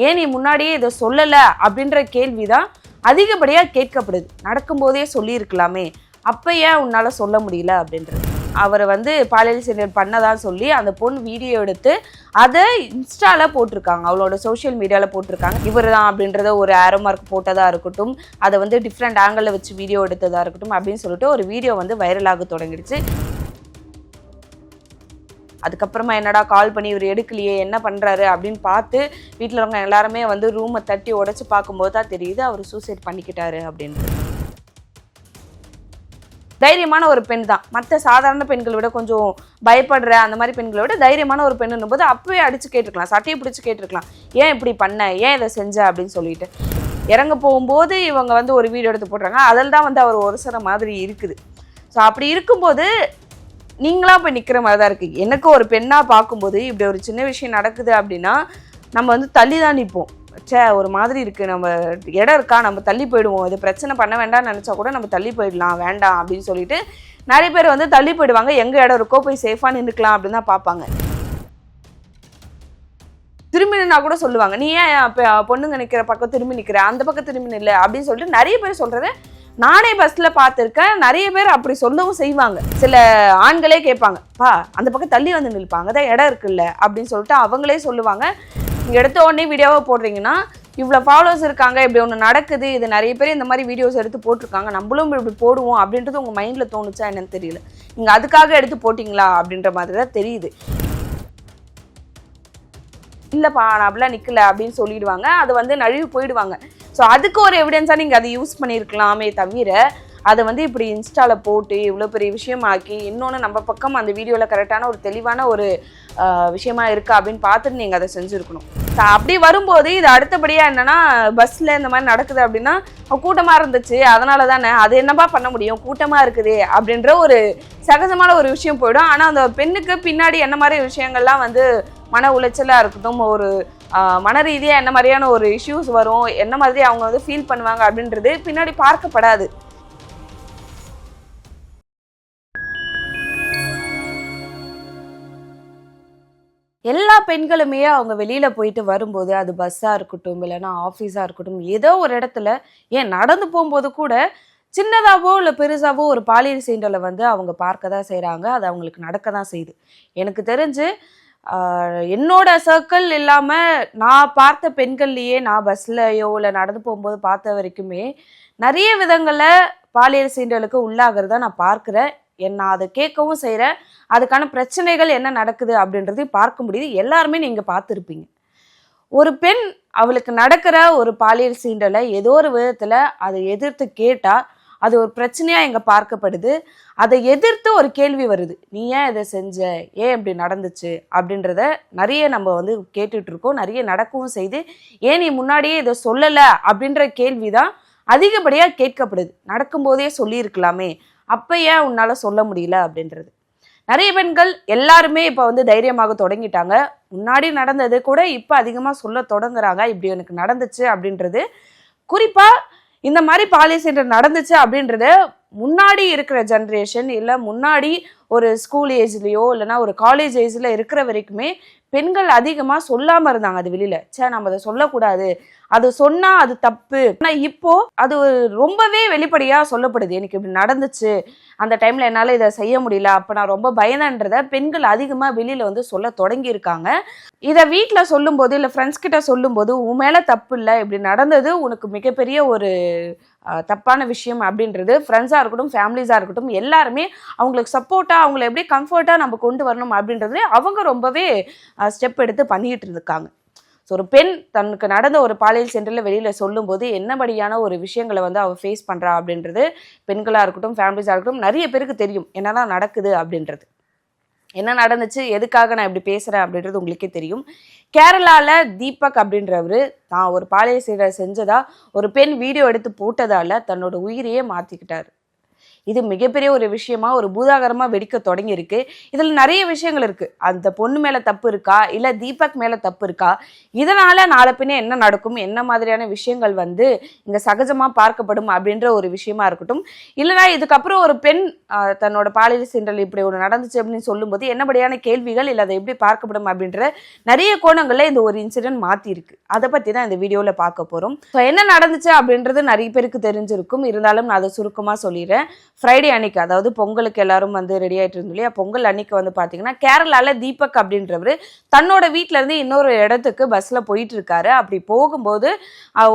ஏன் நீ முன்னாடியே இதை சொல்லலை அப்படின்ற கேள்விதான் அதிகப்படியாக கேட்கப்படுது. நடக்கும்போதே சொல்லியிருக்கலாமே, அப்போ ஏன் உன்னால் சொல்ல முடியல அப்படின்றது. அவரை பாலியல் சீண்டல் பண்ணதான் சொல்லி அந்த பொண்ணு வீடியோ எடுத்து அதை இன்ஸ்டாவில் போட்டிருக்காங்க, அவளோட சோஷியல் மீடியாவில் போட்டிருக்காங்க. இவர் தான் அப்படின்றத ஒரு ஆரோ மார்க் போட்டதாக இருக்கட்டும், அதை டிஃப்ரெண்ட் ஆங்கிளில் வச்சு வீடியோ எடுத்ததாக இருக்கட்டும் அப்படின்னு சொல்லிட்டு ஒரு வீடியோ வைரலாக தொடங்கிடுச்சு. அதுக்கப்புறமா என்னடா கால் பண்ணி இவர் எடுக்கலையே, என்ன பண்ணுறாரு அப்படின்னு பார்த்து வீட்டில் இருக்கவங்க எல்லாருமே ரூமை தட்டி உடச்சி பார்க்கும்போது தான் தெரியுது அவர் சூசைட் பண்ணிக்கிட்டாரு அப்படின்றது. தைரியமான ஒரு பெண் தான். மற்ற சாதாரண பெண்களை விட கொஞ்சம் பயப்படுற அந்த மாதிரி பெண்களை விட தைரியமான ஒரு பெண்ணுன்னும் போது அப்பவே அடிச்சு கேட்டிருக்கலாம், சட்டையை பிடிச்சி கேட்டிருக்கலாம், ஏன் இப்படி பண்ண, ஏன் இதை செஞ்ச அப்படின்னு சொல்லிட்டு. இறங்க போகும்போது இவங்க ஒரு வீடியோ எடுத்து போடுறாங்க, அதில் தான் அவர் ஒரு சில மாதிரி இருக்குது. ஸோ அப்படி இருக்கும்போது நீங்களா போய் நிற்கிற மாதிரி தான் இருக்குது. எனக்கு ஒரு பெண்ணாக பார்க்கும்போது இப்படி ஒரு சின்ன விஷயம் நடக்குது அப்படின்னா நம்ம தள்ளி தான் நிற்போம். ஒரு மாதிரி இருக்குது, நம்ம இடம் இருக்கா, நம்ம தள்ளி போயிடுவோம், இது பிரச்சனை பண்ண வேண்டாம்னு நினச்சா கூட நம்ம தள்ளி போயிடலாம், வேண்டாம் அப்படின்னு சொல்லிட்டு நிறைய பேர் தள்ளி போயிடுவாங்க. எங்கே இடம் இருக்கோ போய் சேஃபாக நின்றுக்கலாம் அப்படின்னு தான் பார்ப்பாங்க. திரும்பினா கூட சொல்லுவாங்க, நீ ஏன் பொண்ணுங்க நிற்கிற பக்கம் திரும்பி நிற்கிற, அந்த பக்கம் திரும்பி நில்லை அப்படின்னு சொல்லிட்டு நிறைய பேர் சொல்கிறத நானே பஸ்ஸில் பார்த்துருக்கேன். நிறைய பேர் அப்படி சொல்லவும் செய்வாங்க. சில ஆண்களே கேட்பாங்க, பா அந்த பக்கம் தள்ளி நிற்பாங்க, அதான் இடம் இருக்குல்ல அப்படின்னு சொல்லிட்டு அவங்களே சொல்லுவாங்க. நீங்கள் எடுத்த உடனே வீடியோவை போடுறீங்கன்னா இவ்வளோ ஃபாலோவர்ஸ் இருக்காங்க, இப்படி ஒன்று நடக்குது, இது நிறைய பேர் இந்த மாதிரி வீடியோஸ் எடுத்து போட்டிருக்காங்க, நம்மளும் இப்படி போடுவோம் அப்படின்றது உங்கள் மைண்டில் தோணுச்சா என்னன்னு தெரியல. நீங்கள் அதுக்காக எடுத்து போட்டிங்களா அப்படின்ற மாதிரி தான் தெரியுது. இல்லைப்பா நான் அப்படிலாம் நிற்கல அப்படின்னு சொல்லிடுவாங்க, அது நழுவி போயிடுவாங்க. ஸோ அதுக்கு ஒரு எவிடன்ஸாக நீங்கள் அதை யூஸ் பண்ணியிருக்கலாமே தவிர அதை இப்படி இன்ஸ்டாவில் போட்டு இவ்வளோ பெரிய விஷயமாக்கி, இன்னொன்று நம்ம பக்கம் அந்த வீடியோவில் கரெக்டான ஒரு தெளிவான ஒரு விஷயமா இருக்கா அப்படின்னு பார்த்துட்டு நீங்கள் அதை செஞ்சுருக்கணும். அப்படி வரும்போது இது அடுத்தபடியாக என்னென்னா, பஸ்ஸில் இந்த மாதிரி நடக்குது அப்படின்னா கூட்டமாக இருந்துச்சு அதனால தானே, அது என்னப்பா பண்ண முடியும், கூட்டமாக இருக்குது அப்படின்ற ஒரு சகஜமான ஒரு விஷயம் போயிடும். ஆனால் அந்த பெண்ணுக்கு பின்னாடி என்ன மாதிரி விஷயங்கள்லாம் மன உளைச்சலாக இருக்கட்டும், ஒரு மன ரீதியாக என்ன மாதிரியான ஒரு இஷ்யூஸ் வரும், என்ன மாதிரி அவங்க ஃபீல் பண்ணுவாங்க அப்படின்றது பின்னாடி பார்க்கப்படாது. எல்லா பெண்களுமே அவங்க வெளியில் போயிட்டு வரும்போது, அது பஸ்ஸாக இருக்கட்டும் இல்லைன்னா ஆஃபீஸாக இருக்கட்டும், ஏதோ ஒரு இடத்துல ஏன் நடந்து போகும்போது கூட சின்னதாவோ இல்லை பெருசாவோ ஒரு பாலியல் சீண்டலை அவங்க பார்க்க தான் செய்கிறாங்க, அது அவங்களுக்கு நடக்க தான் செய்யுது. எனக்கு தெரிஞ்சு என்னோட சர்க்கிள் இல்லாமல் நான் பார்த்த பெண்கள்லையே, நான் பஸ்லையோ இல்லை நடந்து போகும்போது பார்த்த வரைக்குமே நிறைய விதங்களில் பாலியல் சீண்டலுக்கு உள்ளாகிறத நான் பார்க்குறேன். நான் அதை கேட்கவும் செய்கிறேன். அதுக்கான பிரச்சனைகள் என்ன நடக்குது அப்படின்றதையும் பார்க்க முடியுது. எல்லாருமே நீங்கள் பார்த்துருப்பீங்க. ஒரு பெண் அவளுக்கு நடக்கிற ஒரு பாலியல் சீண்டலை ஏதோ ஒரு விதத்தில் அதை எதிர்த்து கேட்டால் அது ஒரு பிரச்சனையாக இங்கே பார்க்கப்படுது. அதை எதிர்த்து ஒரு கேள்வி வருது, நீ ஏன் இதை செஞ்ச, ஏன் இப்படி நடந்துச்சு அப்படின்றத நிறைய நம்ம கேட்டுட்ருக்கோம், நிறைய நடக்கவும் செய்து. ஏன் நீ முன்னாடியே இதை சொல்லலை அப்படின்ற கேள்வி தான் அதிகப்படியாக கேட்கப்படுது. நடக்கும்போதே சொல்லியிருக்கலாமே, அப்போ ஏன் உன்னால் சொல்ல முடியல அப்படின்றது. நிறைய பெண்கள் எல்லாருமே இப்போ தைரியமாக தொடங்கிட்டாங்க. முன்னாடி நடந்தது கூட இப்போ அதிகமாக சொல்ல தொடங்குறாங்க, இப்படி எனக்கு நடந்துச்சு அப்படின்றது. குறிப்பாக இந்த மாதிரி பாலியல் சீண்டல் நடந்துச்சு அப்படின்றத முன்னாடி இருக்கிற ஜென்ரேஷன் இல்லை முன்னாடி ஒரு ஸ்கூல் ஏஜ்லேயோ இல்லைனா ஒரு காலேஜ் ஏஜில் இருக்கிற வரைக்குமே பெண்கள் அதிகமாக சொல்லாமல் இருந்தாங்க. அது வெளியில் நம்ம அதை சொல்லக்கூடாது, அது சொன்னால் அது தப்பு. ஆனால் இப்போ அது ரொம்பவே வெளிப்படையாக சொல்லப்படுது, எனக்கு இப்படி நடந்துச்சு, அந்த டைமில் என்னால் இதை செய்ய முடியல, அப்போ நான் ரொம்ப பயந்தன்றத பெண்கள் அதிகமாக வெளியில் சொல்ல தொடங்கியிருக்காங்க. இதை வீட்டில் சொல்லும்போது இல்லை ஃப்ரெண்ட்ஸ் கிட்ட சொல்லும்போது, உன் மேலே தப்பு இல்லை, இப்படி நடந்தது உனக்கு மிகப்பெரிய ஒரு தப்பான விஷயம் அப்படின்றது ஃப்ரெண்ட்ஸாக இருக்கட்டும் ஃபேமிலிஸாக இருக்கட்டும் எல்லாருமே அவங்களுக்கு சப்போர்ட்டாக அவங்கள எப்படி கம்ஃபர்ட்டாக நம்ம கொண்டு வரணும் அப்படின்றது அவங்க ரொம்பவே ஸ்டெப் எடுத்து பண்ணிக்கிட்டு இருக்காங்க. ஸோ ஒரு பெண் தனக்கு நடந்த ஒரு பாலியல் சென்டரில் வெளியில் சொல்லும்போது என்னபடியான ஒரு விஷயங்களை அவள் ஃபேஸ் பண்ணுறா அப்படின்றது பெண்களாக இருக்கட்டும் ஃபேமிலிஸாக இருக்கட்டும் நிறைய பேருக்கு தெரியும் என்னெல்லாம் நடக்குது அப்படின்றது. என்ன நடந்துச்சு, எதுக்காக நான் இப்படி பேசுகிறேன் அப்படின்றது உங்களுக்கே தெரியும். கேரளாவில் தீபக் அப்படின்றவர் தான் ஒரு பாலியல் சீண்டல் செஞ்சதா ஒரு பெண் வீடியோ எடுத்து போட்டதால் தன்னோட உயிரையே மாற்றிக்கிட்டார். இது மிகப்பெரிய ஒரு விஷயமா ஒரு பூதாகரமா வெடிக்க தொடங்கி இருக்கு. இதுல நிறைய விஷயங்கள் இருக்கு. அந்த பொண்ணு மேல தப்பு இருக்கா, இல்ல தீபக் மேல தப்பு இருக்கா, இதனால நாளை பின்ன என்ன நடக்கும், என்ன மாதிரியான விஷயங்கள் வந்து இங்க சகஜமா பார்க்கப்படும் அப்படின்ற ஒரு விஷயமா இருக்கட்டும், இல்லைனா இதுக்கப்புறம் ஒரு பெண் தன்னோட பாலியல் சீண்டல் இப்படி ஒரு நடந்துச்சு அப்படின்னு சொல்லும்போது என்னபடியான கேள்விகள் இல்லை அதை எப்படி பார்க்கப்படும் அப்படின்ற நிறைய கோணங்கள்ல இந்த ஒரு இன்சிடென்ட் மாத்தி இருக்கு. அதை பத்தி தான் இந்த வீடியோல பார்க்க போறோம். என்ன நடந்துச்சு அப்படின்றது நிறைய பேருக்கு தெரிஞ்சிருக்கும், இருந்தாலும் நான் அதை சுருக்கமா சொல்லிடுறேன். ஃப்ரைடே அன்னைக்கு, அதாவது பொங்கலுக்கு எல்லாரும் வந்து ரெடி ஆயிட்டு இருந்தோம் இல்லையா, பொங்கல் அன்னைக்கு வந்து பாத்தீங்கன்னா கேரளால தீபக் அப்படின்றவர் தன்னோட வீட்டுல இருந்து இன்னொரு இடத்துக்கு பஸ்ல போயிட்டு இருக்காரு. அப்படி போகும்போது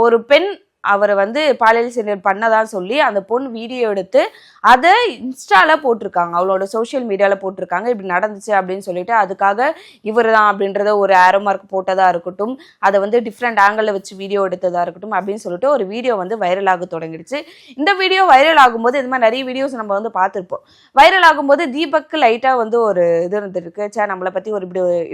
ஒரு பெண் அவரை வந்து பாலியல் சீண்டல் பண்ணதான் சொல்லி அந்த பொண்ணு வீடியோ எடுத்து அதை இன்ஸ்டால போட்டிருக்காங்க, அவளோட சோஷியல் மீடியாவில் போட்டிருக்காங்க. இப்படி நடந்துச்சு அப்படின்னு சொல்லிட்டு அதுக்காக இவர் தான் அப்படின்றத ஒரு ஆரோ மார்க் போட்டதாக இருக்கட்டும், அதை வந்து டிஃப்ரெண்ட் ஆங்கிளில் வச்சு வீடியோ எடுத்ததாக இருக்கட்டும் அப்படின்னு சொல்லிட்டு ஒரு வீடியோ வந்து வைரல் ஆக தொடங்கிடுச்சு. இந்த வீடியோ வைரல் ஆகும்போது இது மாதிரி நிறைய வீடியோஸ் நம்ம வந்து பார்த்துருப்போம். வைரல் ஆகும்போது தீபக்கு லைட்டாக வந்து ஒரு இது இருந்திருக்கு, சே நம்மளை பற்றி ஒரு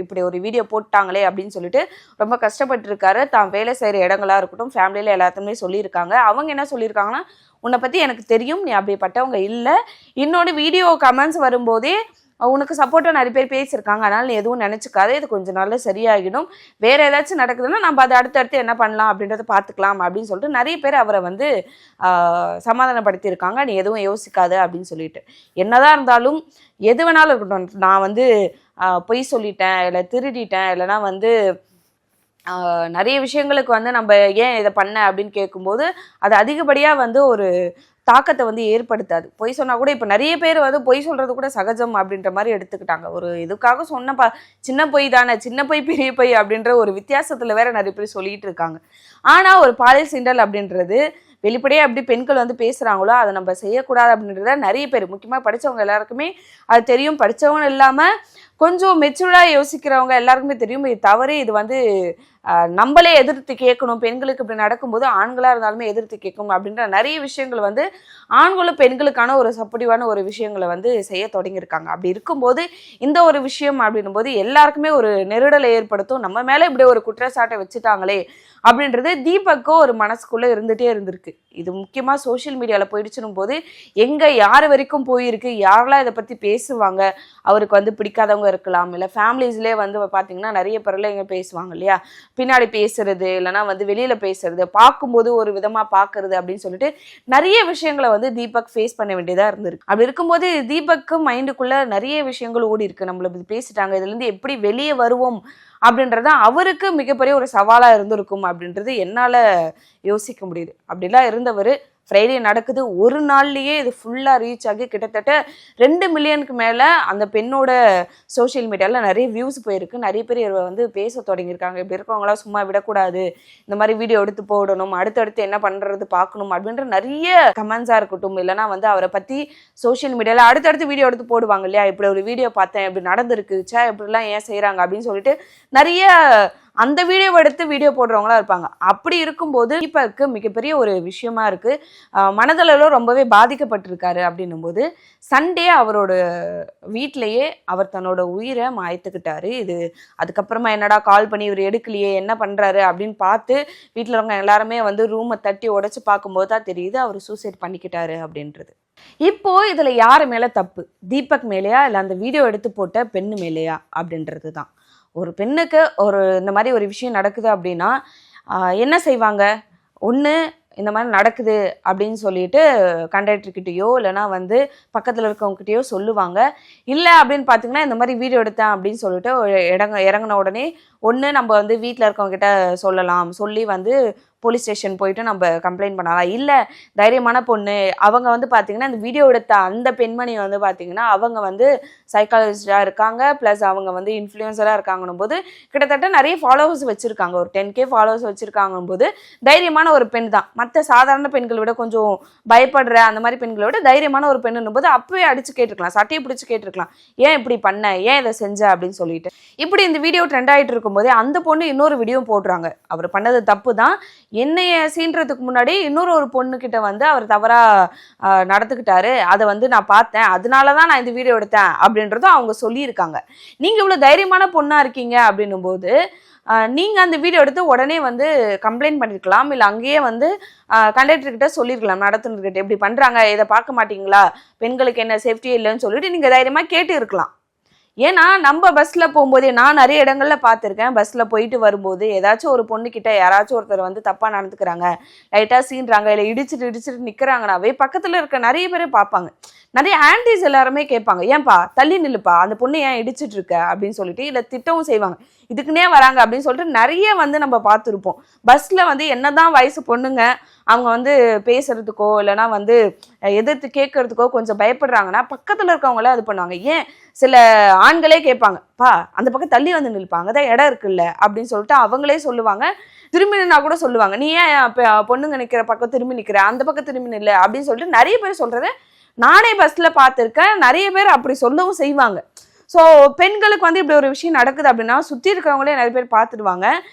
இப்படி ஒரு வீடியோ போட்டாங்களே அப்படின்னு சொல்லிட்டு ரொம்ப கஷ்டப்பட்டு இருக்காரு. தான் வேலை செய்கிற இடங்களா இருக்கட்டும், ஃபேமிலியில் எல்லாத்துக்குமே சொல்லியிருக்காங்க. அவங்க என்ன சொல்லியிருக்காங்கன்னா, உன்னை பற்றி எனக்கு தெரியும், நீ அப்படிப்பட்டவங்க இல்லை, இன்னொரு வீடியோ கமெண்ட்ஸ் வரும்போதே உனக்கு சப்போர்ட்டாக நிறைய பேர் பேசியிருக்காங்க, அதனால் நீ எதுவும் நினச்சிக்காத, இது கொஞ்சம் நாள்ல சரியாகிடும், வேற ஏதாச்சும் நடக்குதுன்னா நம்ம அதை அடுத்தடுத்து என்ன பண்ணலாம் அப்படின்றத பார்த்துக்கலாம் அப்படின்னு சொல்லிட்டு நிறைய பேர் அவரை வந்து சமாதானப்படுத்தியிருக்காங்க. நீ எதுவும் யோசிக்காது அப்படின்னு சொல்லிட்டு. என்னதான் இருந்தாலும் எது வேணாலும் இருக்கட்டும், நான் வந்து பொய் சொல்லிட்டேன், இல்லை திருடிட்டேன், இல்லைனா வந்து நிறைய விஷயங்களுக்கு வந்து நம்ம ஏன் இதை பண்ண அப்படின்னு கேட்கும்போது அது அதிகப்படியாக வந்து ஒரு தாக்கத்தை வந்து ஏற்படுத்தாது. பொய் சொன்னா கூட இப்போ நிறைய பேர் வந்து பொய் சொல்றது கூட சகஜம் அப்படின்ற மாதிரி எடுத்துக்கிட்டாங்க. ஒரு இதுக்காக சொன்னப்பா சின்ன பொய் தானே, சின்ன பொய் பெரிய பொய் அப்படின்ற ஒரு வித்தியாசத்துல வேற நிறைய பேர் சொல்லிட்டு இருக்காங்க. ஆனா ஒரு பாலியல் சீண்டல் அப்படின்றது வெளிப்படையாக எப்படி பெண்கள் வந்து பேசுகிறாங்களோ அதை நம்ம செய்யக்கூடாது அப்படின்றத நிறைய பேர், முக்கியமாக படித்தவங்க எல்லாருக்குமே அது தெரியும். படித்தவங்க இல்லாமல் கொஞ்சம் மெச்சூர்டாக யோசிக்கிறவங்க எல்லாருக்குமே தெரியும் இது தவறு, இது வந்து நம்மளே எதிர்த்து கேட்கணும், பெண்களுக்கு இப்படி நடக்கும்போது ஆண்களாக இருந்தாலுமே எதிர்த்து கேட்கணும் அப்படின்ற நிறைய விஷயங்கள் வந்து ஆண்களும் பெண்களுக்கான ஒரு சப்போர்ட்டிவான ஒரு விஷயங்களை வந்து செய்ய தொடங்கியிருக்காங்க. அப்படி இருக்கும்போது இந்த ஒரு விஷயம் அப்படின்னும் போது எல்லாருக்குமே ஒரு நெருடலை ஏற்படுத்தும். நம்ம மேலே இப்படி ஒரு குற்றச்சாட்டை வச்சுட்டாங்களே அப்படின்றது தீபக்கோ ஒரு மனசுக்குள்ளே இருந்துகிட்டே இருந்திருக்கு. இது முக்கியமாக சோஷியல் மீடியாவில் போயிடுச்சுன்னும் போது எங்கே யார் வரைக்கும் போயிருக்கு, யாரெல்லாம் இதை பற்றி பேசுவாங்க, அவருக்கு வந்து பிடிக்காதவங்க இருக்கலாம், இல்லை ஃபேமிலிஸ்லேயே வந்து பார்த்தீங்கன்னா நிறைய பிள்ளைங்க பேசுவாங்க இல்லையா, பின்னாடி பேசுறது இல்லைனா வந்து வெளியில் பேசுறது, பார்க்கும்போது ஒரு விதமாக பார்க்கறது அப்படின்னு சொல்லிட்டு நிறைய விஷயங்களை வந்து தீபக் ஃபேஸ் பண்ண வேண்டியதாக இருந்திருக்கு. அப்படி இருக்கும்போது தீபக்கு மைண்டுக்குள்ளே நிறைய விஷயங்கள் ஓடி இருக்கு. நம்மளை பேசிட்டாங்க, இதுலேருந்து எப்படி வெளியே வருவோம் அப்படின்றது அவருக்கு மிகப்பெரிய ஒரு சவாலாக இருந்திருக்கும் அப்படின்றது என்னால் யோசிக்க முடியுது. அப்படிலாம் இருந்தவர் ஃப்ரைடே நடக்குது, ஒரு நாள்லேயே இது ஃபுல்லாக ரீச் ஆகி கிட்டத்தட்ட 2 மில்லியனுக்கு மேலே அந்த பெண்ணோட சோஷியல் மீடியாவில் நிறைய வியூஸ் போயிருக்கு. நிறைய பேர் வந்து பேச தொடங்கியிருக்காங்க, இப்படி இருக்கவங்களாம் சும்மா விடக்கூடாது, இந்த மாதிரி வீடியோ எடுத்து போடணும், அடுத்தடுத்து என்ன பண்ணுறது பார்க்கணும் அப்படின்ற நிறைய கமெண்ட்ஸாக இருக்கட்டும், இல்லைனா வந்து அவரை பற்றி சோஷியல் மீடியாவில் அடுத்தடுத்து வீடியோ எடுத்து போடுவாங்க இல்லையா, இப்படி ஒரு வீடியோ பார்த்தேன், இப்படி நடந்திருக்கு, இப்படிலாம் ஏன் செய்கிறாங்க அப்படின்னு சொல்லிட்டு நிறைய அந்த வீடியோ எடுத்து வீடியோ போடுறவங்களா இருப்பாங்க. அப்படி இருக்கும்போது தீபக்கு மிகப்பெரிய ஒரு விஷயமா இருக்கு, மனதளவில் ரொம்பவே பாதிக்கப்பட்டிருக்காரு. அப்படின்னும் போது சண்டே அவரோட வீட்டிலேயே அவர் தன்னோட உயிரை மாய்த்துக்கிட்டாரு. இது அதுக்கப்புறமா என்னடா கால் பண்ணி இவர் எடுக்கலையே, என்ன பண்றாரு அப்படின்னு பார்த்து வீட்டில் இருக்கவங்க எல்லாருமே வந்து ரூமை தட்டி உடைச்சு பார்க்கும்போது தான் தெரியுது அவர் சூசைட் பண்ணிக்கிட்டாரு அப்படின்றது. இப்போ இதுல யாரு மேல தப்பு, தீபக் மேலேயா இல்லை அந்த வீடியோ எடுத்து போட்ட பெண்ணு மேலேயா அப்படின்றது தான். ஒரு பெண்ணுக்கு ஒரு இந்த மாதிரி ஒரு விஷயம் நடக்குது அப்படின்னா என்ன செய்வாங்க, ஒன்று இந்த மாதிரி நடக்குது அப்படின்னு சொல்லிட்டு கண்டக்டர்கிட்டயோ இல்லைனா வந்து பக்கத்தில் இருக்கவங்ககிட்டயோ சொல்லுவாங்க. இல்லை அப்படின்னு பார்த்தீங்கன்னா இந்த மாதிரி வீடியோ எடுத்தேன் அப்படின்னு சொல்லிட்டு இறங்கின உடனே ஒன்று நம்ம வந்து வீட்டில் இருக்கவங்ககிட்ட சொல்லலாம், சொல்லி வந்து போலீஸ் ஸ்டேஷன் போயிட்டு நம்ம கம்ப்ளைண்ட் பண்ணலாம். இல்லை தைரியமான பொண்ணு அவங்க வந்து பார்த்தீங்கன்னா இந்த வீடியோ எடுத்த அந்த பெண்மணி வந்து பார்த்தீங்கன்னா அவங்க வந்து சைக்காலஜிஸ்டாக இருக்காங்க, ப்ளஸ் அவங்க வந்து இன்ஃப்ளூயன்சராக இருக்காங்கன்னும் போது கிட்டத்தட்ட நிறைய ஃபாலோவர்ஸ் வச்சுருக்காங்க, ஒரு 10K ஃபாலோவர்ஸ் வச்சுருக்காங்கும் போது தைரியமான ஒரு பெண் தான். மற்ற சாதாரண பெண்களை விட கொஞ்சம் பயப்படுற அந்த மாதிரி பெண்களை விட தைரியமான ஒரு பெண்ணுன்னும் போது அப்பவே அடிச்சு கேட்டிருக்கலாம், சட்டையை பிடிச்சி கேட்டிருக்கலாம், ஏன் இப்படி பண்ண, ஏன் இதை செஞ்ச அப்படின்னு சொல்லிட்டு. இப்படி இந்த வீடியோ ட்ரெண்ட் ஆகிட்டு இருக்கும்போதே அந்த பொண்ணு இன்னொரு வீடியோ போடுறாங்க, அவர் பண்ணது தப்பு தான், என்னைய சீன்றதுக்கு முன்னாடி இன்னொரு பொண்ணுக்கிட்ட வந்து அவர் தவறா நடந்துக்கிட்டாரு, அதை வந்து நான் பார்த்தேன், அதனாலதான் நான் இந்த வீடியோ எடுத்தேன் அப்படின்றதும் அவங்க சொல்லியிருக்காங்க. நீங்க இவ்வளவு தைரியமான பொண்ணா இருக்கீங்க அப்படின்னும் போது நீங்க அந்த வீடியோ எடுத்து உடனே வந்து கம்ப்ளைண்ட் பண்ணிருக்கலாம், இல்ல அங்கேயே வந்து கண்டக்டர் கிட்ட சொல்லிருக்கலாம், நடத்துனர்கிட்ட இப்படி பண்றாங்க, இதை பார்க்க மாட்டீங்களா, பெண்களுக்கு என்ன சேஃப்டியே இல்லைன்னு சொல்லிட்டு நீங்க தைரியமா கேட்டு இருக்கலாம். ஏன்னா நம்ம பஸ்ல போகும்போதே நான் நிறைய இடங்கள்ல பார்த்துருக்கேன். பஸ்ல போயிட்டு வரும்போது ஏதாச்சும் ஒரு பொண்ணு கிட்ட யாராச்சும் ஒருத்தர் வந்து தப்பா நடந்துக்கிறாங்க, லைட்டா சீன்றாங்க, இல்லை இடிச்சிட்டு நிக்கிறாங்கனாவே பக்கத்துல இருக்க நிறைய பேரை பார்ப்பாங்க. நிறைய ஆன்டிஸ் எல்லாருமே கேட்பாங்க, ஏன்பா தள்ளி நில்லுப்பா, அந்த பொண்ணு ஏன் இடிச்சிட்டு இருக்க அப்படின்னு சொல்லிட்டு, இல்லை திட்டவும் செய்வாங்க, இதுக்குன்னே வராங்க அப்படின்னு சொல்லிட்டு நிறைய வந்து நம்ம பார்த்துருப்போம். பஸ்ல வந்து என்னதான் வயசு பொண்ணுங்க அவங்க வந்து பேசுறதுக்கோ இல்லைன்னா வந்து எதிர்த்து கேட்கறதுக்கோ கொஞ்சம் பயப்படுறாங்கன்னா பக்கத்துல இருக்கவங்களே அது பண்ணுவாங்க. ஏன் சில ஆண்களே கேட்பாங்க, பா அந்த பக்கம் தள்ளி வந்து நிற்பாங்க, அதான் இடம் இருக்குல்ல அப்படின்னு சொல்லிட்டு அவங்களே சொல்லுவாங்க. திரும்பி நின்னா கூட சொல்லுவாங்க, நீ ஏன் பொண்ணுங்க நிற்கிற பக்கம் திரும்பி நிற்கிற, அந்த பக்கம் திரும்பி நில்ல அப்படின்னு சொல்லிட்டு நிறைய பேர் சொல்றத நானே பஸ்ல பார்த்துருக்கேன். நிறைய பேர் அப்படி சொல்லவும் செய்வாங்க. ஸோ பெண்களுக்கு வந்து இப்படி ஒரு விஷயம் நடக்குது அப்படின்னா சுற்றி இருக்கிறவங்களே நிறைய பேர் பார்த்துடுவாங்க.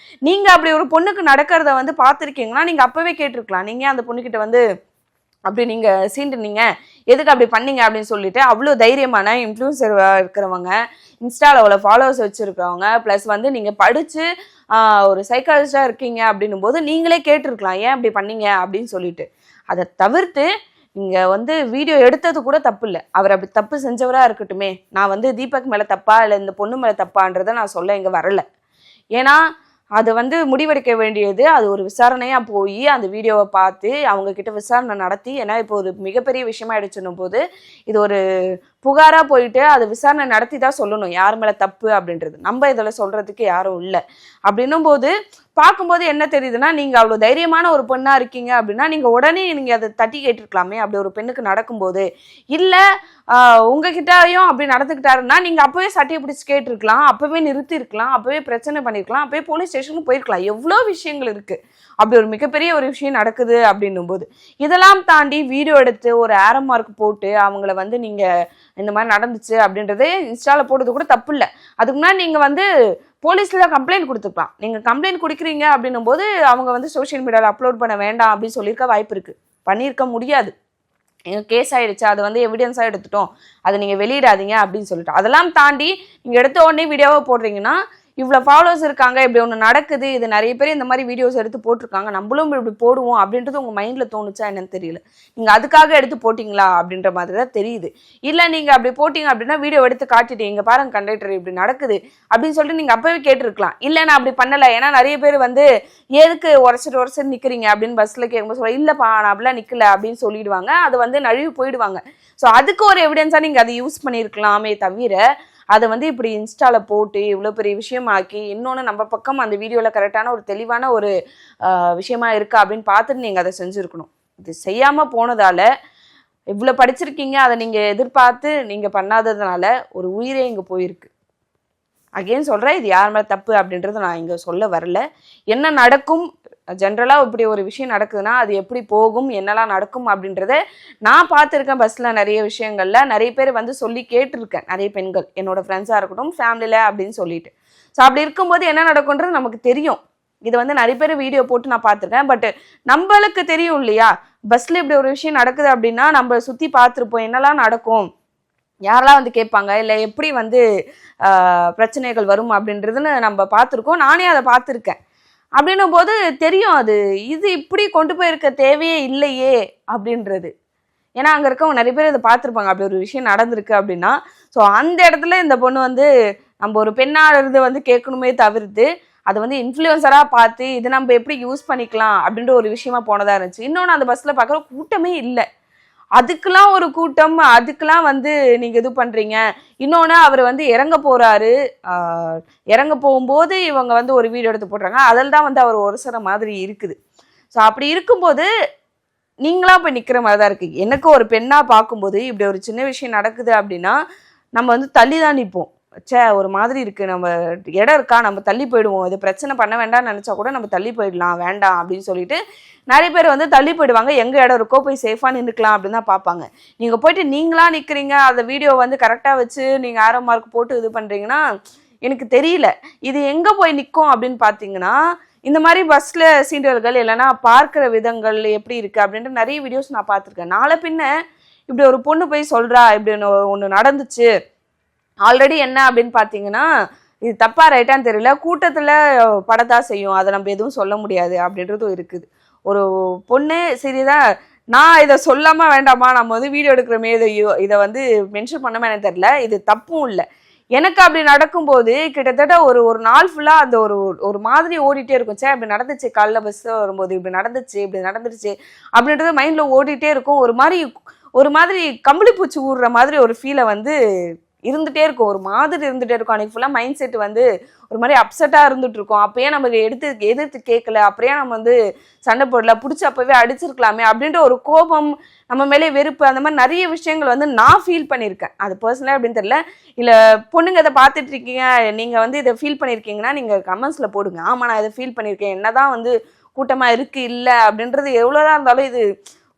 நீங்கள் அப்படி ஒரு பொண்ணுக்கு நடக்கிறத வந்து பார்த்துருக்கீங்கன்னா நீங்கள் அப்போவே கேட்டிருக்கலாம், நீங்கள் அந்த பொண்ணுக்கிட்ட வந்து அப்படி நீங்கள் சீண்டுனீங்க, எதுக்கு அப்படி பண்ணீங்க அப்படின்னு சொல்லிட்டு. அவ்வளோ தைரியமான இன்ஃப்ளூன்சர் இருக்கிறவங்க, இன்ஸ்டாவில் அவ்வளோ ஃபாலோவர்ஸ் வச்சுருக்கிறவங்க, ப்ளஸ் வந்து நீங்கள் படித்து ஒரு சைக்காலஜிஸ்டாக இருக்கீங்க அப்படின்னும் போது நீங்களே கேட்டிருக்கலாம், ஏன் அப்படி பண்ணீங்க அப்படின்னு சொல்லிட்டு. அதை தவிர்த்து நீங்கள் வந்து வீடியோ எடுத்தது கூட தப்பு இல்லை, அவர் அப்படி தப்பு செஞ்சவராக இருக்கட்டுமே, நான் வந்து தீபக் மேலே தப்பா இல்லை இந்த பொண்ணு மேலே தப்பான்றதை நான் சொல்ல இங்கே வரலை. ஏன்னா அது வந்து முடிவெடுக்க வேண்டியது, அது ஒரு விசாரணையாக போய் அந்த வீடியோவை பார்த்து அவங்கக்கிட்ட விசாரணை நடத்தி, ஏன்னா இப்போ ஒரு மிகப்பெரிய விஷயமா ஆயிடுச்சுன்னும் போது இது ஒரு புகாராக போயிட்டு அதை விசாரணை நடத்தி தான் சொல்லணும் யார் மேலே தப்பு அப்படின்றது. நம்ம இதில் சொல்கிறதுக்கு யாரும் இல்லை. அப்படின்னும் போது பார்க்கும்போது என்ன தெரியுதுன்னா, நீங்கள் அவ்வளோ தைரியமான ஒரு பொண்ணாக இருக்கீங்க அப்படின்னா நீங்கள் உடனே நீங்கள் அதை தட்டி கேட்டிருக்கலாமே அப்படி ஒரு பெண்ணுக்கு நடக்கும்போது. இல்லை உங்ககிட்டயும் அப்படி நடந்துக்கிட்டாருன்னா நீங்கள் அப்போவே சட்டையை பிடிச்சி கேட்டிருக்கலாம், அப்போவே நிறுத்திருக்கலாம், அப்போவே பிரச்சனை பண்ணியிருக்கலாம், அப்போவே போலீஸ் ஸ்டேஷனுக்கு போயிருக்கலாம். எவ்வளோ விஷயங்கள் இருக்குது. அப்படி ஒரு மிகப்பெரிய ஒரு விஷயம் நடக்குது அப்படின்னும் போது இதெல்லாம் தாண்டி வீடியோ எடுத்து ஒரு ஆரோ மார்க் போட்டு அவங்கள வந்து நீங்கள் இந்த மாதிரி நடந்துச்சு அப்படின்றதே இன்ஸ்டாவில் போடுறது கூட தப்பு இல்லை. அதுக்கு முன்னாடி நீங்கள் வந்து போலீஸ்ல கம்ப்ளைண்ட் கொடுத்துக்கலாம். நீங்கள் கம்ப்ளைண்ட் கொடுக்குறீங்க அப்படின்னும் போது அவங்க வந்து சோஷியல் மீடியாவில் அப்லோட் பண்ண வேண்டாம் அப்படின்னு சொல்லியிருக்க வாய்ப்பு இருக்குது, பண்ணியிருக்க முடியாது. எங்கள் கேஸ் ஆகிடுச்சு, அதை வந்து எவிடன்ஸாக எடுத்துட்டோம், அதை நீங்கள் வெளியிடாதீங்க அப்படின்னு சொல்லிட்டு. அதெல்லாம் தாண்டி நீங்கள் எடுத்த உடனே வீடியோவை போடுறீங்கன்னா, இவ்வளோ ஃபாலோவர்ஸ் இருக்காங்க, இப்படி ஒன்று நடக்குது, இது நிறைய பேர் இந்த மாதிரி வீடியோஸ் எடுத்து போட்டிருக்காங்க, நம்மளும் இப்படி போடுவோம் அப்படின்றது உங்கள் மைண்டில் தோணுச்சா என்னன்னு தெரியல. நீங்கள் அதுக்காக எடுத்து போட்டிங்களா அப்படின்ற மாதிரி தான் தெரியுது. இல்லை நீங்கள் அப்படி போட்டிங்க அப்படின்னா வீடியோ எடுத்து காட்டிட்டீங்க, பாருங்க கண்டக்டர் இப்படி நடக்குது அப்படின்னு சொல்லிட்டு நீங்கள் அப்போவே கேட்டிருக்கலாம். இல்லை நான் அப்படி பண்ணலை, ஏன்னா நிறைய பேர் வந்து எதுக்கு உரசிட்டு நிற்கிறீங்க அப்படின்னு பஸ்ஸில் கேட்கும்போது சொல்ல, இல்லைப்பா நான் அப்படிலாம் நிற்கல அப்படின்னு சொல்லிடுவாங்க. அது வந்து நழுவி போயிடுவாங்க. ஸோ அதுக்கு ஒரு எவிடன்ஸாக நீங்கள் அதை யூஸ் பண்ணியிருக்கலாமே தவிர அதை வந்து இப்படி இன்ஸ்டாவில் போட்டு இவ்வளோ பெரிய விஷயமாக்கி, இன்னொன்று நம்ம பக்கம் அந்த வீடியோவில் கரெக்டான ஒரு தெளிவான ஒரு விஷயமா இருக்கா அப்படின்னு பார்த்துட்டு நீங்கள் அதை செஞ்சுருக்கணும். இது செய்யாமல் போனதால் இவ்வளோ படிச்சிருக்கீங்க, அதை நீங்கள் எதிர்பார்த்து நீங்கள் பண்ணாததுனால ஒரு உயிரே இங்கே போயிருக்கு. அகெயின் சொல்கிறேன், இது யார் மேலே தப்பு அப்படின்றது நான் இங்கே சொல்ல வரல. என்ன நடக்கும் ஜென்ரலாக இப்படி ஒரு விஷயம் நடக்குதுன்னா அது எப்படி போகும், என்னெல்லாம் நடக்கும் அப்படின்றத நான் பார்த்துருக்கேன். பஸ்ஸில் நிறைய விஷயங்களில் நிறைய பேர் வந்து சொல்லி கேட்டிருக்கேன், நிறைய பெண்கள் என்னோட ஃப்ரெண்ட்ஸாக இருக்கட்டும் ஃபேமிலியில் அப்படின்னு சொல்லிட்டு. ஸோ அப்படி இருக்கும்போது என்ன நடக்கும்ன்றது நமக்கு தெரியும். இது வந்து நிறைய பேர் வீடியோ போட்டு நான் பார்த்துருக்கேன். பட் நம்மளுக்கு தெரியும் இல்லையா, பஸ்ஸில் இப்படி ஒரு விஷயம் நடக்குது அப்படின்னா நம்ம சுற்றி பார்த்துருப்போம் என்னெல்லாம் நடக்கும், யாரெல்லாம் வந்து கேட்பாங்க, இல்லை எப்படி வந்து பிரச்சனைகள் வரும் அப்படின்றதுன்னு நம்ம பார்த்துருக்கோம். நானே அதை பார்த்துருக்கேன். அப்படின்னும் போது தெரியும் அது இது இப்படி கொண்டு போயிருக்க தேவையே இல்லையே அப்படின்றது. ஏன்னா அங்கே இருக்கவங்க நிறைய பேர் இதை பார்த்துருப்பாங்க, அப்படி ஒரு விஷயம் நடந்திருக்கு அப்படின்னா. ஸோ அந்த இடத்துல இந்த பொண்ணு வந்து நம்ம ஒரு பெண்ணாக இருந்து வந்து கேட்கணுமே தவிர்த்து அதை வந்து இன்ஃப்ளூயன்சராக பார்த்து இது நம்ம எப்படி யூஸ் பண்ணிக்கலாம் அப்படின்ற ஒரு விஷயமா போனதாக இருந்துச்சு. இன்னொன்று அந்த பஸ்ஸில் பார்க்குற கூட்டமே இல்லை, அதுக்கெல்லாம் ஒரு கூட்டம், அதுக்கெல்லாம் வந்து நீங்கள் இது பண்ணுறீங்க. இன்னொன்று அவர் வந்து இறங்க போகிறாரு, இறங்க போகும்போது இவங்க வந்து ஒரு வீடியோ எடுத்து போடுறாங்க, அதில் தான் வந்து அவர் ஒருசர மாதிரி இருக்குது. ஸோ அப்படி இருக்கும்போது நீங்களா போய் நிற்கிற மாதிரி தான் இருக்குது. எனக்கு ஒரு பெண்ணாக பார்க்கும்போது இப்படி ஒரு சின்ன விஷயம் நடக்குது அப்படின்னா நம்ம வந்து தள்ளி தான் நிற்போம். ஒரு மாதிரி இருக்குது, நம்ம இடம் இருக்கா, நம்ம தள்ளி போயிடுவோம், இது பிரச்சனை பண்ண வேண்டாம்னு நினச்சா கூட நம்ம தள்ளி போயிடலாம் வேண்டாம் அப்படின்னு சொல்லிட்டு நிறைய பேர் வந்து தள்ளி போயிடுவாங்க. எங்கே இடம் இருக்கோ போய் சேஃபாக நின்றுக்கலாம் அப்படின்னு தான் பார்ப்பாங்க. நீங்கள் போயிட்டு நீங்களா நிற்கிறீங்க, அந்த வீடியோ வந்து கரெக்டாக வச்சு நீங்கள் ஆரோ மார்க் போட்டு இது பண்ணுறீங்கன்னா எனக்கு தெரியல இது எங்கே போய் நிற்கும் அப்படின்னு பார்த்தீங்கன்னா, இந்த மாதிரி பஸ்ஸில் சீண்டல்கள் இல்லைன்னா பார்க்குற விதங்கள் எப்படி இருக்குது அப்படின்ட்டு நிறைய வீடியோஸ் நான் பார்த்துருக்கேன். நாளை பின்ன இப்படி ஒரு பொண்ணு போய் சொல்கிறா இப்படி ஒன்று நடந்துச்சு. ஆல்ரெடி என்ன அப்படின்னு பார்த்தீங்கன்னா இது தப்பா ரைட்டான்னு தெரியல. கூட்டத்துல படத்தா செய்யும், அதை நம்ம எதுவும் சொல்ல முடியாது அப்படின்றதும் இருக்குது. ஒரு பொண்ணு சரிதான், நான் இதை சொல்லாம வேண்டாமா, நம்ம வந்து வீடியோ எடுக்கிறோமே, இதை வந்து மென்ஷன் பண்ணாம எனக்கு தெரியல, இது தப்பும் இல்லை. எனக்கு அப்படி நடக்கும்போது கிட்டத்தட்ட ஒரு நாள் ஃபுல்லா அந்த ஒரு மாதிரி ஓடிட்டே இருக்கும். சே அப்படி நடந்துச்சு, காலைல பஸ் வரும்போது இப்படி நடந்துச்சு, இப்படி நடந்துருச்சு அப்படின்றது மைண்ட்ல ஓடிட்டே இருக்கும். ஒரு மாதிரி கம்பளி பூச்சி ஊடுற மாதிரி ஒரு ஃபீலை வந்து இருந்துட்டே இருக்கும், ஒரு மாதிரி இருந்துட்டே இருக்கும். அன்னைக்கு ஃபுல்லா மைண்ட் செட் வந்து ஒரு மாதிரி அப்செட்டா இருந்துட்டு இருக்கோம். அப்பயே நமக்கு எதிர்த்து கேட்கல, அப்படியே நம்ம வந்து சண்டை போடல, பிடிச்சி அப்பவே அடிச்சிருக்கலாமே அப்படின்ற ஒரு கோபம், நம்ம மேலே வெறுப்பு, அந்த மாதிரி நிறைய விஷயங்கள் வந்து நான் ஃபீல் பண்ணியிருக்கேன். அது பர்சனலாக அப்படின்னு தெரியல. இல்லை பொண்ணுங்க இதை பார்த்துட்டு இருக்கீங்க, நீங்க வந்து இதை ஃபீல் பண்ணியிருக்கீங்கன்னா நீங்க கமெண்ட்ஸ்ல போடுங்க. ஆமா நான் இதை ஃபீல் பண்ணியிருக்கேன், என்னதான் வந்து கூட்டமா இருக்கு இல்லை அப்படின்றது எவ்வளோதான் இருந்தாலும் இது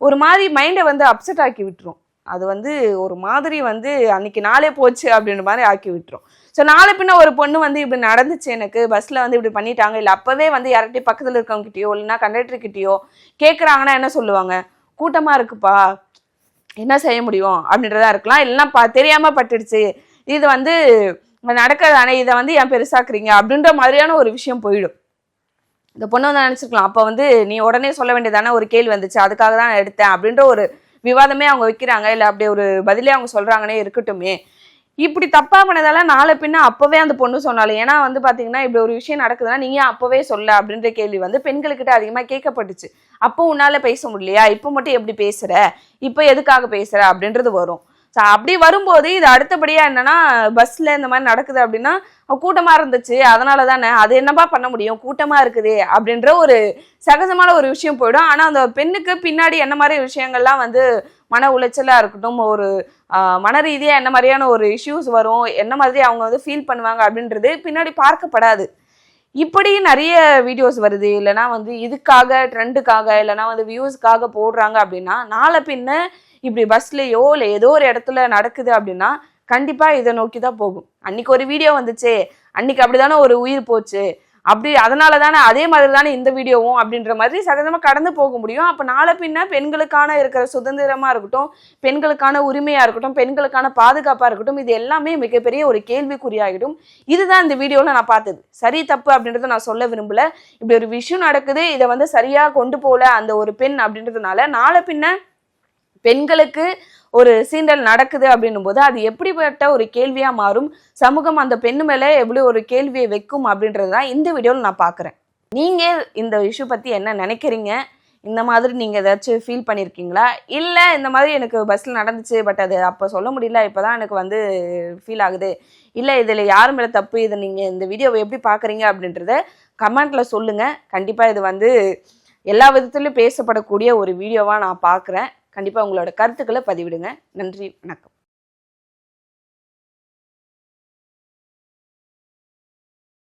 ஒரு மாதிரி மைண்டை வந்து அப்செட் ஆக்கி விட்டுரும். அது வந்து ஒரு மாதிரி வந்து அன்னைக்கு நாளே போச்சு அப்படின்ற மாதிரி ஆக்கி விட்டுரும். ஸோ நாளை பின்ன ஒரு பொண்ணு வந்து இப்படி நடந்துச்சு, எனக்கு பஸ்ல வந்து இப்படி பண்ணிட்டாங்க, இல்லை அப்பவே வந்து யார்கிட்டயும் பக்கத்துல இருக்கவங்க கிட்டயோ இல்லைன்னா கண்டக்டர் கிட்டயோ கேட்குறாங்கன்னா என்ன சொல்லுவாங்க, கூட்டமா இருக்குப்பா என்ன செய்ய முடியும் அப்படின்றதா இருக்கலாம். இல்லைன்னா தெரியாம பட்டுடுச்சு, இது வந்து நடக்கிறதானே, இதை வந்து ஏன் பெருசாக்குறீங்க அப்படின்ற மாதிரியான ஒரு விஷயம் போயிடும். இந்த பொண்ணு வந்து நினைச்சிருக்கலாம், அப்ப வந்து நீ உடனே சொல்ல வேண்டியதானே, ஒரு கேள்வி வந்துச்சு அதுக்காக தான் எடுத்தேன் அப்படின்ற ஒரு விவாதமே அவங்க வைக்கிறாங்க, இல்லை அப்படி ஒரு பதிலே அவங்க சொல்றாங்கன்னே இருக்கட்டுமே. இப்படி தப்பா பண்ணதால நாளை பின்ன அப்பவே அந்த பொண்ணு சொன்னாலும், ஏன்னா வந்து பாத்தீங்கன்னா இப்படி ஒரு விஷயம் நடக்குதுன்னா நீங்க அப்பவே சொல்ல அப்படின்ற கேள்வி வந்து பெண்கள்கிட்ட அதிகமா கேட்கப்பட்டுச்சு. அப்போ உன்னால பேச முடியலையா, இப்ப மட்டும் எப்படி பேசுற, இப்ப எதுக்காக பேசுற அப்படின்றது வரும். அப்படி வரும்போது இது அடுத்தபடியா என்னன்னா, பஸ்ல இந்த மாதிரி நடக்குது அப்படின்னா கூட்டமா இருந்துச்சு அதனால தானே, அது என்னப்பா பண்ண முடியும், கூட்டமா இருக்குது அப்படின்ற ஒரு சகஜமான ஒரு விஷயம் போயிடும். ஆனா அந்த பெண்ணுக்கு பின்னாடி என்ன மாதிரி விஷயங்கள்லாம் வந்து மன உளைச்சலா இருக்கட்டும், ஒரு மன ரீதியா என்ன மாதிரியான ஒரு இஷ்யூஸ் வரும், என்ன மாதிரி அவங்க வந்து ஃபீல் பண்ணுவாங்க அப்படின்றது பின்னாடி பார்க்கப்படாது. இப்படி நிறைய வீடியோஸ் வருது, இல்லைன்னா வந்து இதுக்காக ட்ரெண்டுக்காக இல்லைன்னா வந்து வியூஸ்க்காக போடுறாங்க அப்படின்னா, நாளை பின்ன இப்படி பஸ்லயோ இல்லை ஏதோ ஒரு இடத்துல நடக்குது அப்படின்னா கண்டிப்பா இதை நோக்கி தான் போகும். அன்னைக்கு ஒரு வீடியோ வந்துச்சு, அன்னைக்கு அப்படிதானே ஒரு உயிர் போச்சு, அப்படி அதனால தானே அதே மாதிரி தானே இந்த வீடியோவும் அப்படின்ற மாதிரி சகஜமா கடந்து போக முடியும். அப்ப நாளை பின்ன பெண்களுக்கான இருக்கிற சுதந்திரமா இருக்கட்டும், பெண்களுக்கான உரிமையா இருக்கட்டும், பெண்களுக்கான பாதுகாப்பா இருக்கட்டும், இது எல்லாமே மிகப்பெரிய ஒரு கேள்விக்குறியாகிடும். இதுதான் இந்த வீடியோல நான் பார்த்தது. சரி தப்பு அப்படின்றத நான் சொல்ல விரும்பல. இப்படி ஒரு விஷயம் நடக்குது, இதை வந்து சரியா கொண்டு போல அந்த ஒரு பெண் அப்படின்றதுனால நாளை பின்ன பெண்களுக்கு ஒரு சீண்டல் நடக்குது அப்படின்னும் போது அது எப்படிப்பட்ட ஒரு கேள்வியா மாறும், சமூகம் அந்த பெண்ணு மேல எப்படி ஒரு கேள்வியை வைக்கும் அப்படின்றதுதான் இந்த வீடியோவில் நான் பார்க்குறேன். நீங்க இந்த இஷ்யூ பத்தி என்ன நினைக்கிறீங்க? இந்த மாதிரி நீங்க ஏதாச்சும் ஃபீல் பண்ணியிருக்கீங்களா, இல்லை இந்த மாதிரி எனக்கு பஸ்ல நடந்துச்சு பட் அது அப்போ சொல்ல முடியல, இப்போதான் எனக்கு வந்து ஃபீல் ஆகுது, இல்லை இதில் யார் மேலே தப்பு, இதை நீங்க இந்த வீடியோவை எப்படி பார்க்குறீங்க அப்படின்றத கமெண்ட்ல சொல்லுங்க. கண்டிப்பா இது வந்து எல்லா விதத்திலும் பேசப்படக்கூடிய ஒரு வீடியோவா நான் பார்க்குறேன். கண்டிப்பாக உங்களோட கருத்துக்களை பதிவிடுங்க. நன்றி, வணக்கம்.